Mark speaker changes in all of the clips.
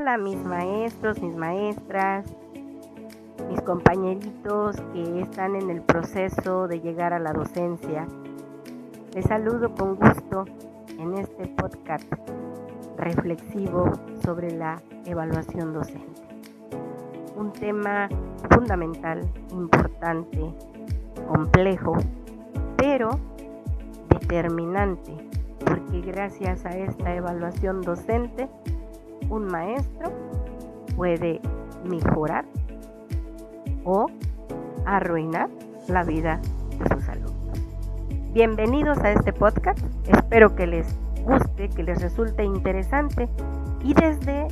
Speaker 1: Hola mis maestros, mis maestras, mis compañeritos que están en el proceso de llegar a la docencia. Les saludo con gusto en este podcast reflexivo sobre la evaluación docente. Un tema fundamental, importante, complejo, pero determinante, porque gracias a esta evaluación docente, un maestro puede mejorar o arruinar la vida de sus alumnos. Bienvenidos a este podcast, espero que les guste, que les resulte interesante y desde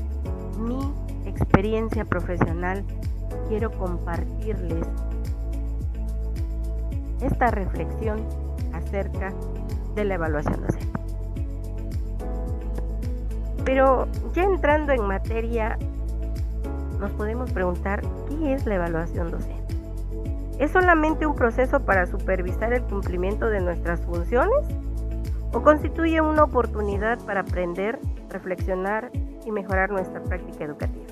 Speaker 1: mi experiencia profesional quiero compartirles esta reflexión acerca de la evaluación docente. Pero ya entrando en materia, nos podemos preguntar, ¿qué es la evaluación docente? ¿Es solamente un proceso para supervisar el cumplimiento de nuestras funciones? ¿O constituye una oportunidad para aprender, reflexionar y mejorar nuestra práctica educativa?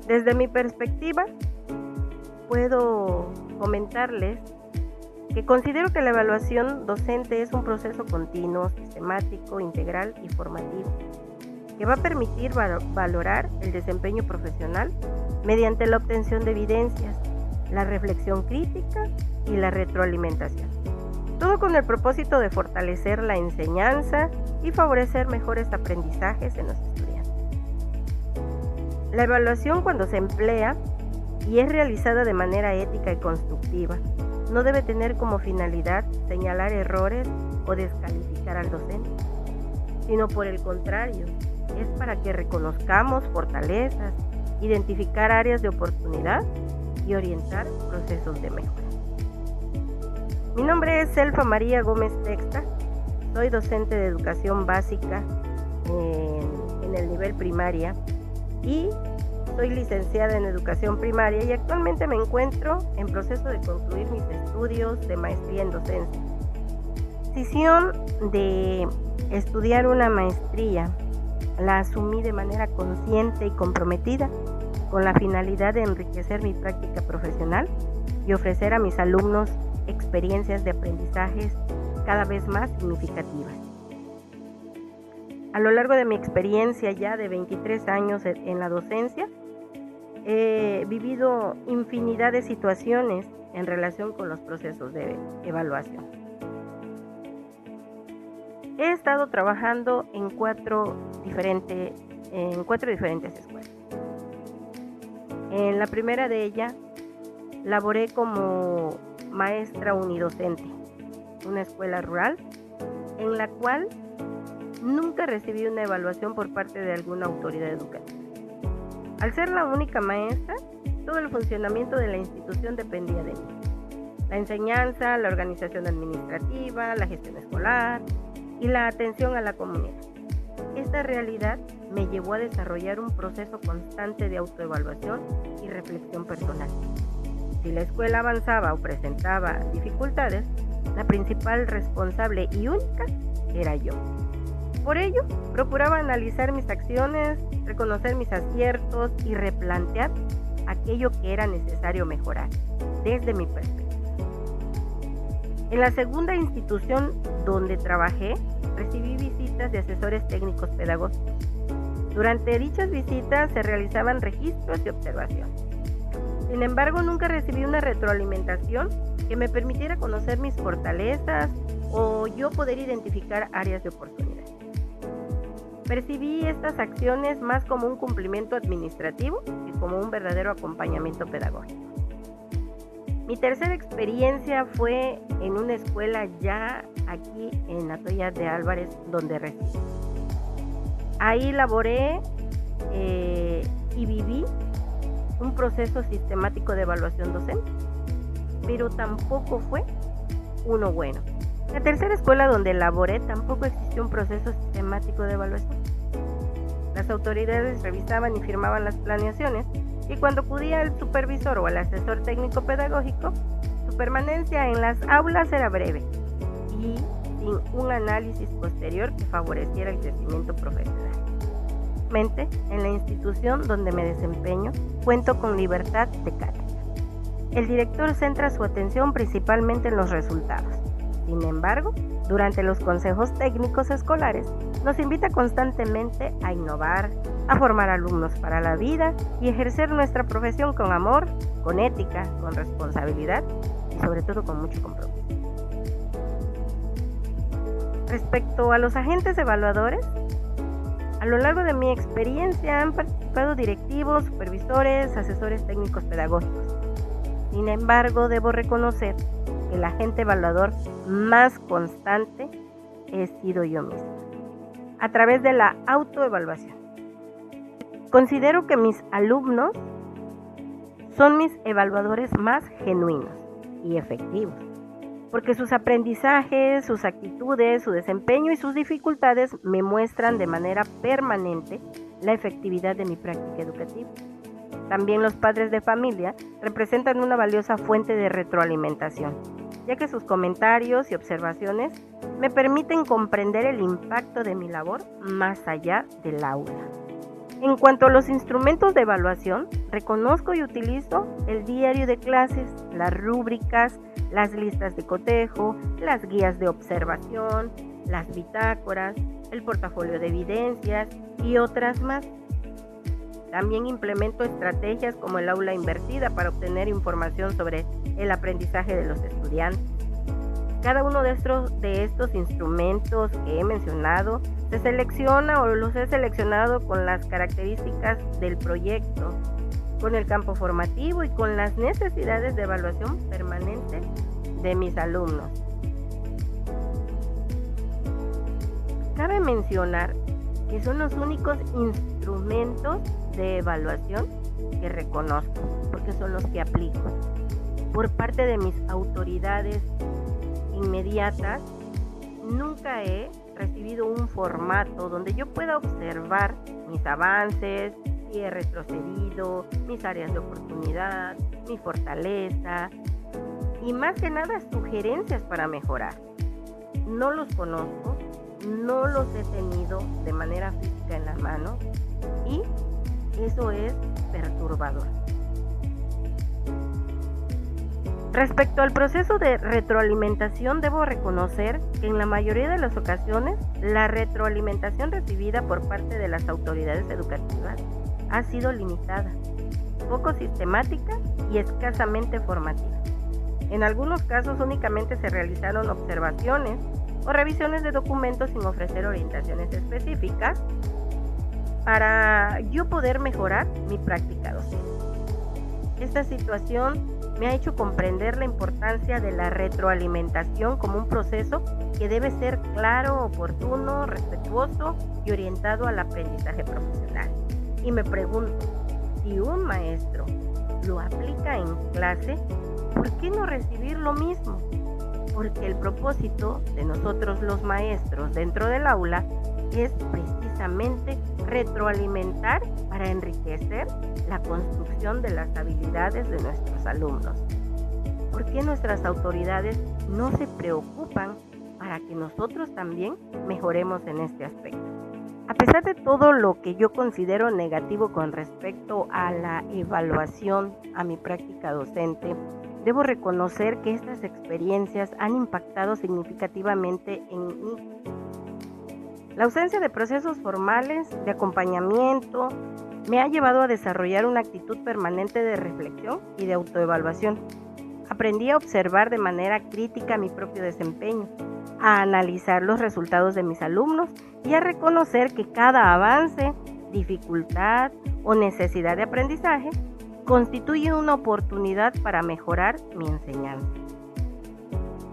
Speaker 1: Desde mi perspectiva, puedo comentarles que considero que la evaluación docente es un proceso continuo, sistemático, integral y formativo, que va a permitir valorar el desempeño profesional mediante la obtención de evidencias, la reflexión crítica y la retroalimentación. Todo con el propósito de fortalecer la enseñanza y favorecer mejores aprendizajes en los estudiantes. La evaluación, cuando se emplea y es realizada de manera ética y constructiva, no debe tener como finalidad señalar errores o descalificar al docente, sino por el contrario, es para que reconozcamos fortalezas, identificar áreas de oportunidad y orientar procesos de mejora. Mi nombre es Selfa María Gómez Texta, soy docente de educación básica en el nivel primaria y soy licenciada en educación primaria y actualmente me encuentro en proceso de concluir mis estudios de maestría en docencia. La decisión de estudiar una maestría la asumí de manera consciente y comprometida con la finalidad de enriquecer mi práctica profesional y ofrecer a mis alumnos experiencias de aprendizajes cada vez más significativas. A lo largo de mi experiencia ya de 23 años en la docencia, he vivido infinidad de situaciones en relación con los procesos de evaluación. He estado trabajando en cuatro diferentes escuelas. En la primera de ellas, laboré como maestra unidocente, una escuela rural, en la cual nunca recibí una evaluación por parte de alguna autoridad educativa. Al ser la única maestra, todo el funcionamiento de la institución dependía de mí. La enseñanza, la organización administrativa, la gestión escolar y la atención a la comunidad. Esta realidad me llevó a desarrollar un proceso constante de autoevaluación y reflexión personal. Si la escuela avanzaba o presentaba dificultades, la principal responsable y única era yo. Por ello, procuraba analizar mis acciones, reconocer mis aciertos y replantear aquello que era necesario mejorar, desde mi perspectiva. En la segunda institución donde trabajé, recibí visitas de asesores técnicos pedagógicos. Durante dichas visitas se realizaban registros y observaciones. Sin embargo, nunca recibí una retroalimentación que me permitiera conocer mis fortalezas o yo poder identificar áreas de oportunidad. Percibí estas acciones más como un cumplimiento administrativo que como un verdadero acompañamiento pedagógico. Mi tercera experiencia fue en una escuela ya aquí en Atoya de Álvarez, donde resido. Ahí laboré y viví un proceso sistemático de evaluación docente, pero tampoco fue uno bueno. En la tercera escuela donde laboré tampoco existió un proceso sistemático de evaluación. Las autoridades revisaban y firmaban las planeaciones y cuando acudía el supervisor o el asesor técnico pedagógico, su permanencia en las aulas era breve y sin un análisis posterior que favoreciera el crecimiento profesional. Felizmente, en la institución donde me desempeño, cuento con libertad de cátedra. El director centra su atención principalmente en los resultados. Sin embargo, durante los consejos técnicos escolares, nos invita constantemente a innovar, a formar alumnos para la vida y ejercer nuestra profesión con amor, con ética, con responsabilidad y sobre todo con mucho compromiso. Respecto a los agentes evaluadores, a lo largo de mi experiencia han participado directivos, supervisores, asesores técnicos pedagógicos. Sin embargo, debo reconocer que el agente evaluador más constante he sido yo misma, a través de la autoevaluación. Considero que mis alumnos son mis evaluadores más genuinos y efectivos, porque sus aprendizajes, sus actitudes, su desempeño y sus dificultades me muestran de manera permanente la efectividad de mi práctica educativa. También los padres de familia representan una valiosa fuente de retroalimentación, ya que sus comentarios y observaciones me permiten comprender el impacto de mi labor más allá del aula. En cuanto a los instrumentos de evaluación, reconozco y utilizo el diario de clases, las rúbricas, las listas de cotejo, las guías de observación, las bitácoras, el portafolio de evidencias y otras más. También implemento estrategias como el aula invertida para obtener información sobre el aprendizaje de los estudiantes. Cada uno de estos instrumentos que he mencionado se selecciona o los he seleccionado con las características del proyecto, con el campo formativo y con las necesidades de evaluación permanente de mis alumnos. Cabe mencionar que son los únicos instrumentos de evaluación que reconozco, porque son los que aplico. Por parte de mis autoridades inmediatas, nunca he recibido un formato donde yo pueda observar mis avances, si he retrocedido, mis áreas de oportunidad, mi fortaleza y más que nada sugerencias para mejorar. No los conozco, no los he tenido de manera física en la mano y eso es perturbador. Respecto al proceso de retroalimentación, debo reconocer que en la mayoría de las ocasiones la retroalimentación recibida por parte de las autoridades educativas ha sido limitada, poco sistemática y escasamente formativa. En algunos casos únicamente se realizaron observaciones o revisiones de documentos sin ofrecer orientaciones específicas para yo poder mejorar mi práctica docente. Esta situación me ha hecho comprender la importancia de la retroalimentación como un proceso que debe ser claro, oportuno, respetuoso y orientado al aprendizaje profesional. Y me pregunto, si un maestro lo aplica en clase, ¿por qué no recibir lo mismo? Porque el propósito de nosotros los maestros dentro del aula es precisamente retroalimentar para enriquecer la construcción de las habilidades de nuestros alumnos. ¿Por qué nuestras autoridades no se preocupan para que nosotros también mejoremos en este aspecto? A pesar de todo lo que yo considero negativo con respecto a la evaluación a mi práctica docente, debo reconocer que estas experiencias han impactado significativamente en mí. La ausencia de procesos formales de acompañamiento me ha llevado a desarrollar una actitud permanente de reflexión y de autoevaluación. Aprendí a observar de manera crítica mi propio desempeño, a analizar los resultados de mis alumnos y a reconocer que cada avance, dificultad o necesidad de aprendizaje constituye una oportunidad para mejorar mi enseñanza.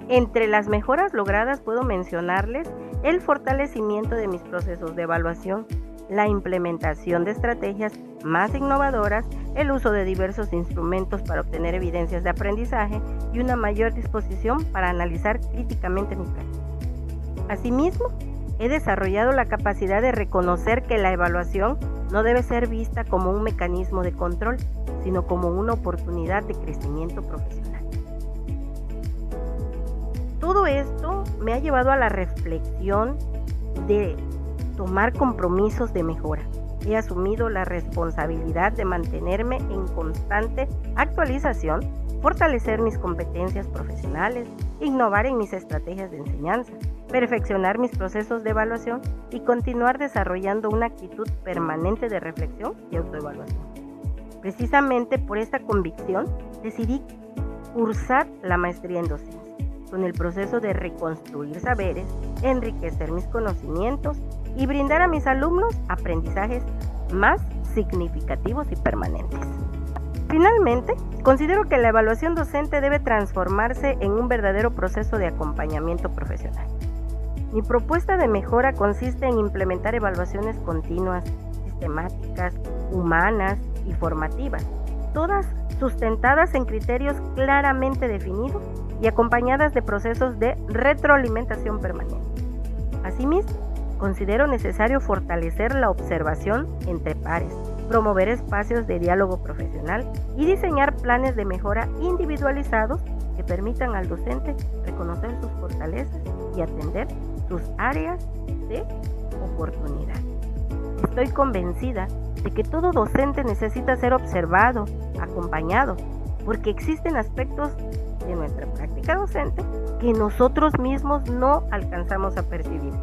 Speaker 1: Entre las mejoras logradas puedo mencionarles el fortalecimiento de mis procesos de evaluación, la implementación de estrategias más innovadoras, el uso de diversos instrumentos para obtener evidencias de aprendizaje y una mayor disposición para analizar críticamente mi práctica. Asimismo, he desarrollado la capacidad de reconocer que la evaluación no debe ser vista como un mecanismo de control, sino como una oportunidad de crecimiento profesional. Todo esto me ha llevado a la reflexión de tomar compromisos de mejora, he asumido la responsabilidad de mantenerme en constante actualización, fortalecer mis competencias profesionales, innovar en mis estrategias de enseñanza, perfeccionar mis procesos de evaluación y continuar desarrollando una actitud permanente de reflexión y autoevaluación. Precisamente por esta convicción decidí cursar la maestría en docencia, con el proceso de reconstruir saberes, enriquecer mis conocimientos y brindar a mis alumnos aprendizajes más significativos y permanentes. Finalmente, considero que la evaluación docente debe transformarse en un verdadero proceso de acompañamiento profesional. Mi propuesta de mejora consiste en implementar evaluaciones continuas, sistemáticas, humanas y formativas, todas sustentadas en criterios claramente definidos y acompañadas de procesos de retroalimentación permanente. Asimismo, considero necesario fortalecer la observación entre pares, promover espacios de diálogo profesional y diseñar planes de mejora individualizados que permitan al docente reconocer sus fortalezas y atender sus áreas de oportunidad. Estoy convencida de que todo docente necesita ser observado, acompañado, porque existen aspectos de nuestra práctica docente que nosotros mismos no alcanzamos a percibir.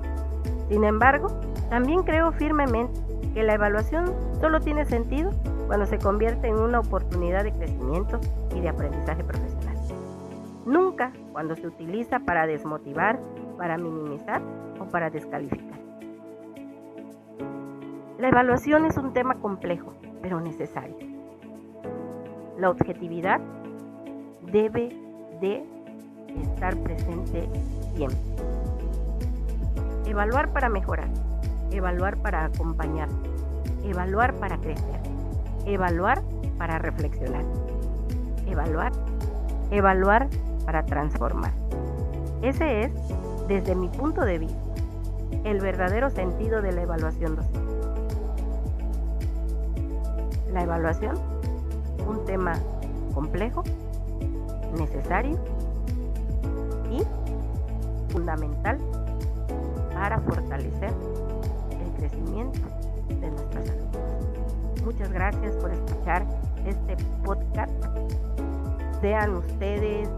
Speaker 1: Sin embargo, también creo firmemente que la evaluación solo tiene sentido cuando se convierte en una oportunidad de crecimiento y de aprendizaje profesional. Nunca cuando se utiliza para desmotivar, para minimizar o para descalificar. La evaluación es un tema complejo, pero necesario. La objetividad debe de estar presente siempre. Evaluar para mejorar, evaluar para acompañar, evaluar para crecer, evaluar para reflexionar, evaluar para transformar. Ese es, desde mi punto de vista, el verdadero sentido de la evaluación docente. La evaluación, un tema complejo, necesario y fundamental para fortalecer el crecimiento de nuestros alumnos. Muchas gracias por escuchar este podcast. Sean ustedes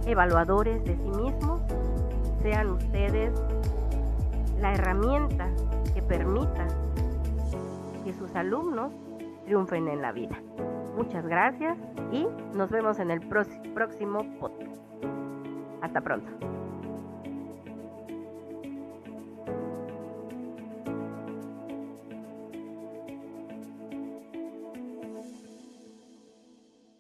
Speaker 1: evaluadores de sí mismos, sean ustedes la herramienta que permita que sus alumnos triunfen en la vida. Muchas gracias y nos vemos en el próximo podcast. Hasta pronto.